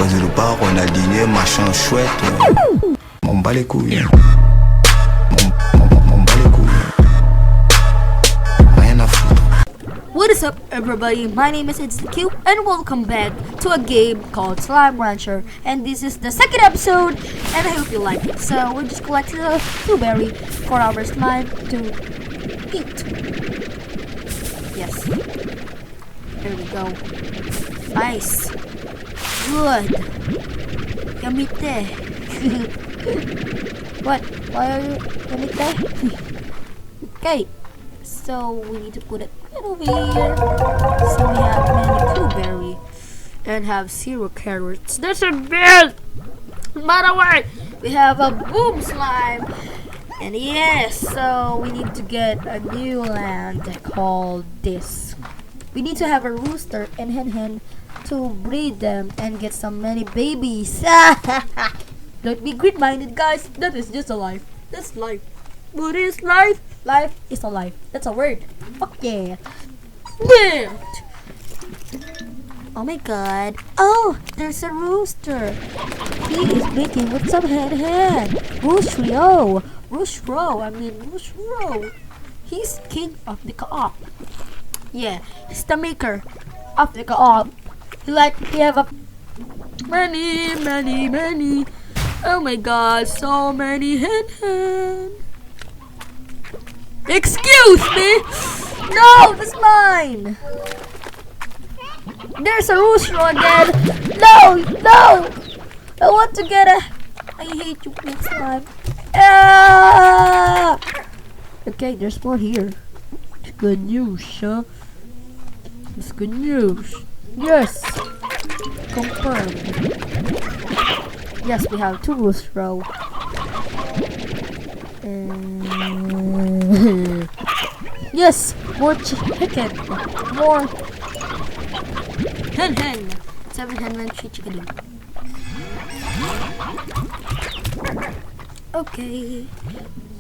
choisi le pas, Ronaldinho, machin chouette. M'en bats les couilles. M'en bats les couilles. Rien à foutre. What is up, everybody? My name is InstaQ and welcome back to a game called Slime Rancher, and this is the second episode and I hope you like it. So we're just collecting a blueberry for our slime to eat. Yes. There we go. Nice. Good. Yamite. What? Why are you yamite? Okay. So we need to put it right over here. So we have many blueberry and have 0 carrots. There's a bear! By the way, we have a boom slime. And yes, so we need to get a new land called this. We need to have a rooster and hen to breed them and get some many babies. Don't be greed-minded, guys. That is just a life. That's life. What is life? Life is a life. That's a word. Fuck yeah. Yeah. Oh my god. Oh, there's a rooster. He is making with some hen. Roostro. He's king of the co-op. Yeah, he's the maker of the co-op. He have a many. Oh my god, so many hen. Excuse me! No, that's mine! There's a rooster again! No! I want to get a... I hate you, big slime. Ah! Okay, there's more here. It's good news, huh? It's good news. Yes! Confirmed. Yes, we have 2 roosters. Yes, more chicken. More hen. 7 hen, 3 chicken. Okay,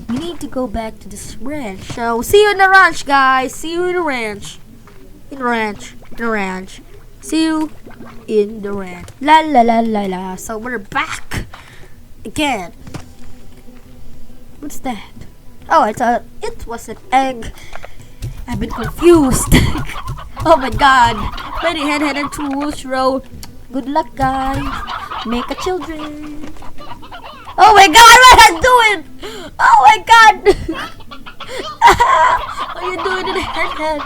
we need to go back to this ranch. So see you in the ranch, guys. See you in the ranch. See you in the ranch. La. So we're back again. What's that? Oh, it was an egg. I've been confused. Oh my god. Many hen and 2 roosters. Good luck, guys. Make a children. Oh my god, what am I doing? Oh my god. What are you doing to the hen?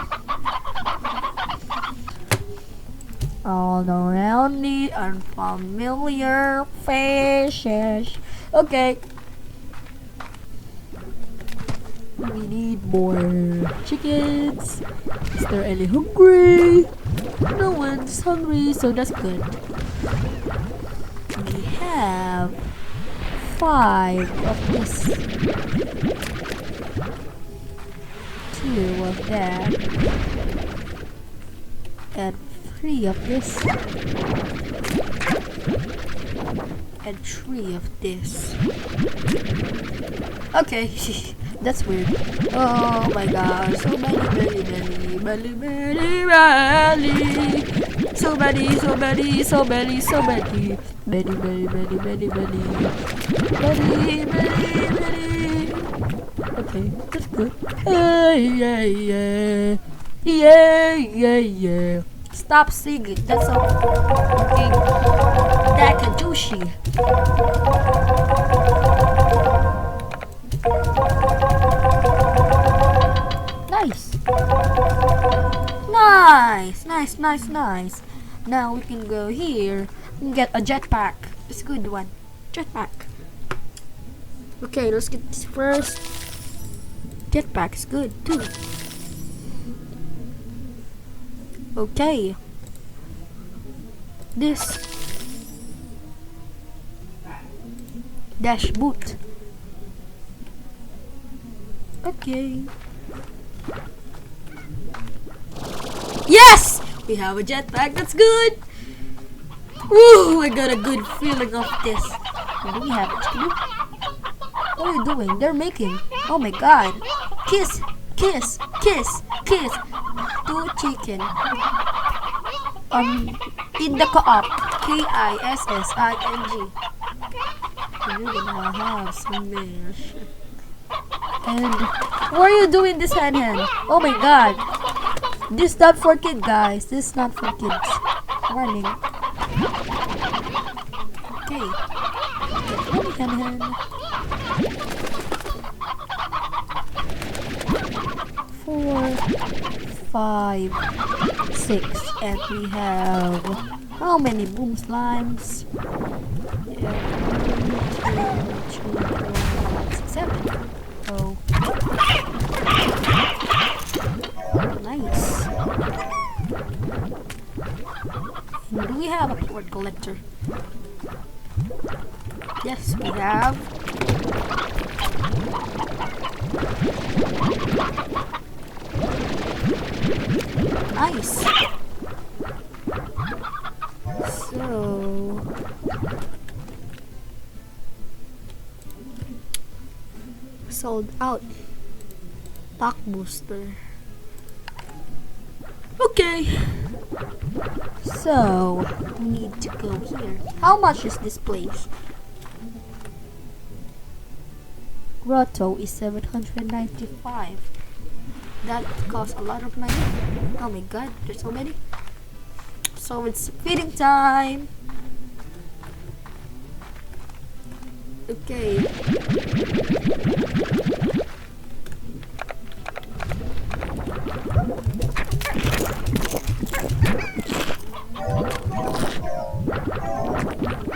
All around the unfamiliar faces. Okay. We need more chickens. Is there any hungry? No one's hungry, so that's good. We have 5 of this. 2 of that. And 3 of this. And 3 of this. Okay. That's weird. Oh my god, so many. So many. Okay, that's good. Yeah. Stop singing. That's all. Okay. Dakadushi. Nice. Now we can go here and get a jetpack. It's a good one. Jetpack. Okay, let's get this first. Jetpack is good too. Okay. This dash boot. Okay. Yes! We have a jetpack, that's good! Woo! I got a good feeling of this. What do we have? What are you doing? They're making. Oh my god. Kiss! 2 chicken. In the co-op. KISSING. You're gonna have some mash. And what are you doing this hand? Oh my god. This is not for kids, guys. This is not for kids. Warning. Okay. Hand. 4, 5, 6, and we have how many boom slimes? Yeah, 1, 2, 3, 4, 5, 6, 7. Oh, nice. And do we have a port collector? Yes, we have. Nice. So sold out. Pack booster. Okay. So we need to go here. How much is this place? Grotto is 795. That costs a lot of money. Oh my god, there's so many. So it's feeding time. Okay.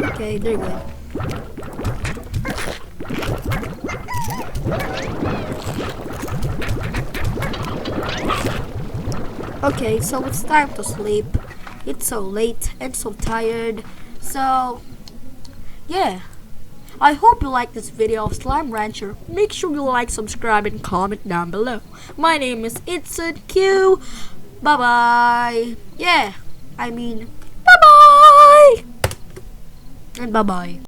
Okay, they're good. Okay, so it's time to sleep. It's so late and so tired. So, yeah. I hope you like this video of Slime Rancher. Make sure you like, subscribe, and comment down below. My name is ItzenQ. Bye-bye. Yeah, I mean, bye-bye. And bye-bye.